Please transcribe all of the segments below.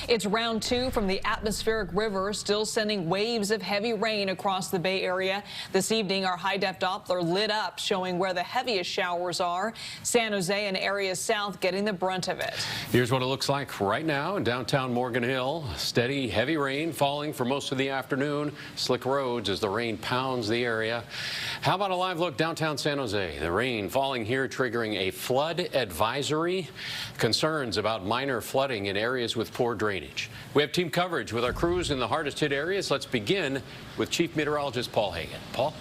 It's round two from the atmospheric river, still sending waves of heavy rain across the Bay Area. This evening, our high-def Doppler lit up, showing where the heaviest showers are. San Jose and areas south getting the brunt of it. Here's what it looks like right now in downtown Morgan Hill. Steady, heavy rain falling for most of the afternoon. Slick roads as the rain pounds the area. How about a live look downtown San Jose? The rain falling here triggering a flood advisory. Concerns about minor flooding in areas with poor drainage. We have team coverage with our crews in the hardest hit areas. Let's begin with Chief Meteorologist Paul Hagan. Paul?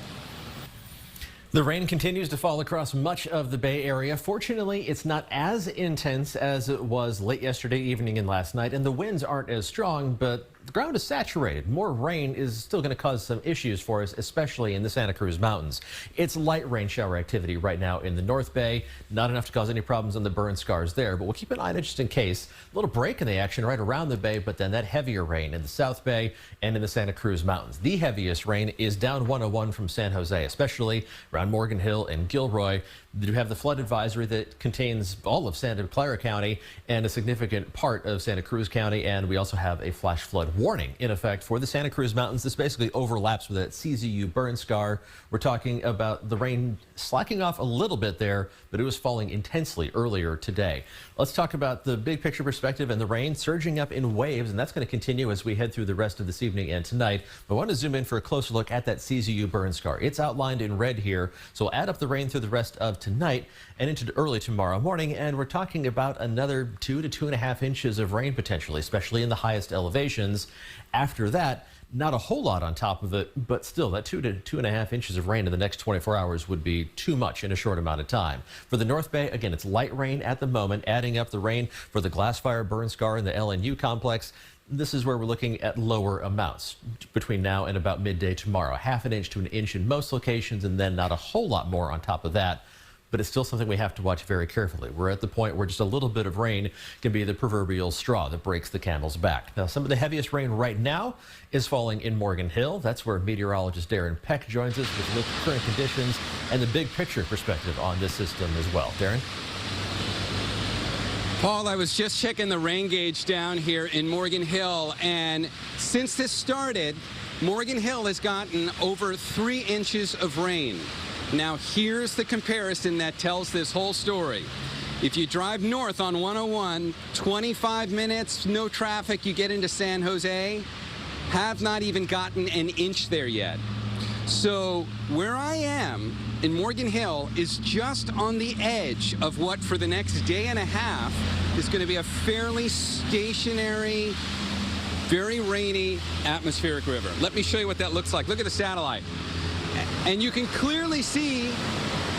The rain continues to fall across much of the Bay Area. Fortunately, it's not as intense as it was late yesterday evening and last night, and the winds aren't as strong, but the ground is saturated. More rain is still going to cause some issues for us, especially in the Santa Cruz Mountains. It's light rain shower activity right now in the North Bay. Not enough to cause any problems on the burn scars there, but we'll keep an eye on it just in case. A little break in the action right around the Bay, but then that heavier rain in the South Bay and in the Santa Cruz Mountains. The heaviest rain is down 101 from San Jose, especially around Morgan Hill and Gilroy. You have the flood advisory that contains all of Santa Clara County and a significant part of Santa Cruz County, and we also have a flash flood warning in effect for the Santa Cruz Mountains. This basically overlaps with that CZU burn scar. We're talking about the rain slacking off a little bit there, but it was falling intensely earlier today. Let's talk about the big picture perspective and the rain surging up in waves, and that's going to continue as we head through the rest of this evening and tonight. But I want to zoom in for a closer look at that CZU burn scar. It's outlined in red here, so we'll add up the rain through the rest of tonight and into early tomorrow morning, and we're talking about another 2 to 2.5 inches of rain potentially, especially in the highest elevations. After that, not a whole lot on top of it, but still that 2 to 2.5 inches of rain in the next 24 hours would be too much in a short amount of time. For the North Bay, again, it's light rain at the moment, adding up the rain for the glass fire burn scar in the LNU complex. This is where we're looking at lower amounts between now and about midday tomorrow. 1/2 inch to 1 inch in most locations, and then not a whole lot more on top of that. But it's still something we have to watch very carefully. We're at the point where just a little bit of rain can be the proverbial straw that breaks the camel's back. Now, some of the heaviest rain right now is falling in Morgan Hill. That's where meteorologist Darren Peck joins us with current conditions and the big picture perspective on this system as well. Darren? Paul, I was just checking the rain gauge down here in Morgan Hill, and since this started, Morgan Hill has gotten over 3 inches of rain. Now, here's the comparison that tells this whole story. If you drive north on 101, 25 minutes, no traffic, you get into San Jose, have not even gotten an inch there yet. So where I am in Morgan Hill is just on the edge of what for the next day and a half is going to be a fairly stationary, very rainy atmospheric river. Let me show you what that looks like. Look at the satellite. And you can clearly see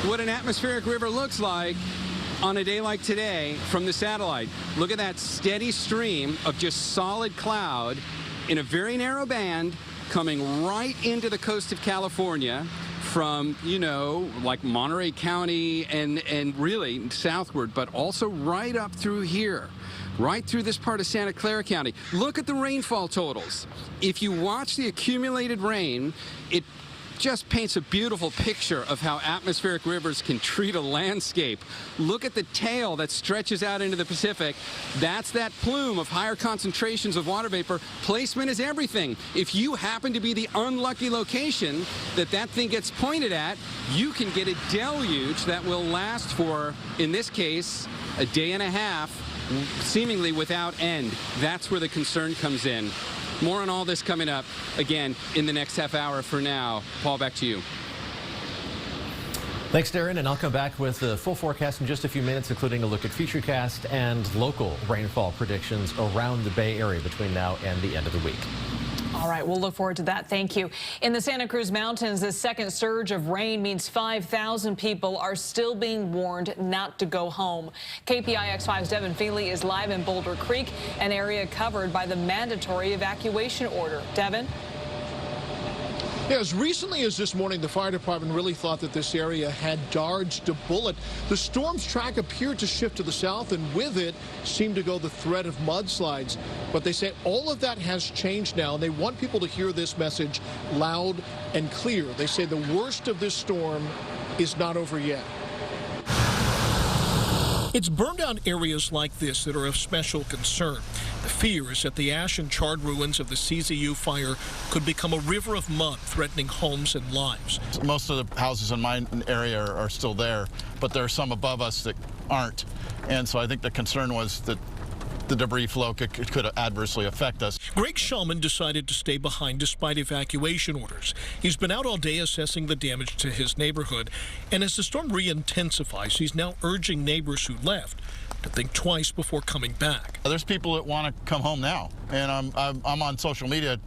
what an atmospheric river looks like on a day like today from the satellite. Look at that steady stream of just solid cloud in a very narrow band coming right into the coast of California from, you know, like Monterey County and really southward, but also right up through here, right through this part of Santa Clara County. Look at the rainfall totals. If you watch the accumulated rain, it just paints a beautiful picture of how atmospheric rivers can treat a landscape. Look at the tail that stretches out into the Pacific. That's that plume of higher concentrations of water vapor. Placement is everything. If you happen to be the unlucky location that thing gets pointed at, you can get a deluge that will last for, in this case, a day and a half, seemingly without end. That's where the concern comes in. More on all this coming up, again, in the next half hour. For now, Paul, back to you. Thanks, Darren, and I'll come back with the full forecast in just a few minutes, including a look at Futurecast and local rainfall predictions around the Bay Area between now and the end of the week. All right, we'll look forward to that. Thank you. In the Santa Cruz Mountains, the second surge of rain means 5,000 people are still being warned not to go home. KPIX 5's Devin Feely is live in Boulder Creek, an area covered by the mandatory evacuation order. Devin? Yeah, as recently as this morning, the fire department really thought that this area had dodged a bullet. The storm's track appeared to shift to the south, and with it seemed to go the threat of mudslides. But they say all of that has changed now, and they want people to hear this message loud and clear. They say the worst of this storm is not over yet. It's burned-out areas like this that are of special concern. The fear is that the ash and charred ruins of the CZU fire could become a river of mud, threatening homes and lives. Most of the houses in my area are still there, but there are some above us that aren't. And so I think the concern was that the debris flow could adversely affect us. Greg Shulman decided to stay behind despite evacuation orders. He's been out all day assessing the damage to his neighborhood, and as the storm re-intensifies, he's now urging neighbors who left to think twice before coming back. There's people that want to come home now, and I'm on social media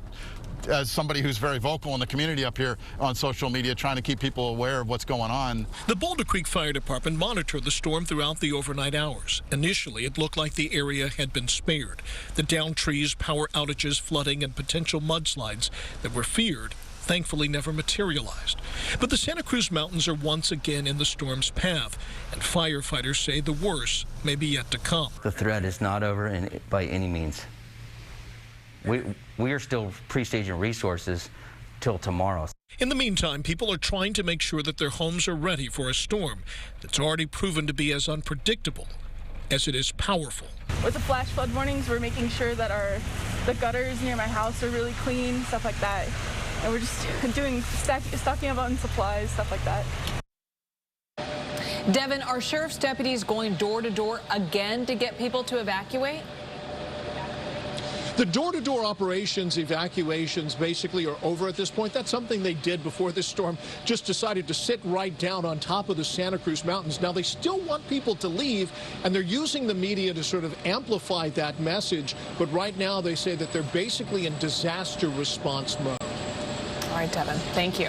as somebody who's very vocal in the community up here on social media, trying to keep people aware of what's going on. The Boulder Creek Fire Department monitored the storm throughout the overnight hours. Initially, it looked like the area had been spared. The downed trees, power outages, flooding, and potential mudslides that were feared thankfully never materialized. But the Santa Cruz Mountains are once again in the storm's path, and firefighters say the worst may be yet to come. The threat is not over by any means. We are still pre-staging resources till tomorrow. In the meantime, people are trying to make sure that their homes are ready for a storm that's already proven to be as unpredictable as it is powerful. With the flash flood warnings, we're making sure that the gutters near my house are really clean, stuff like that. And we're just doing stocking up on supplies, stuff like that. Devin, are sheriff's deputies going door to door again to get people to evacuate? The door-to-door operations, evacuations basically are over at this point. That's something they did before this storm, just decided to sit right down on top of the Santa Cruz Mountains. Now, they still want people to leave, and they're using the media to sort of amplify that message. But right now, they say that they're basically in disaster response mode. All right, Devin, thank you.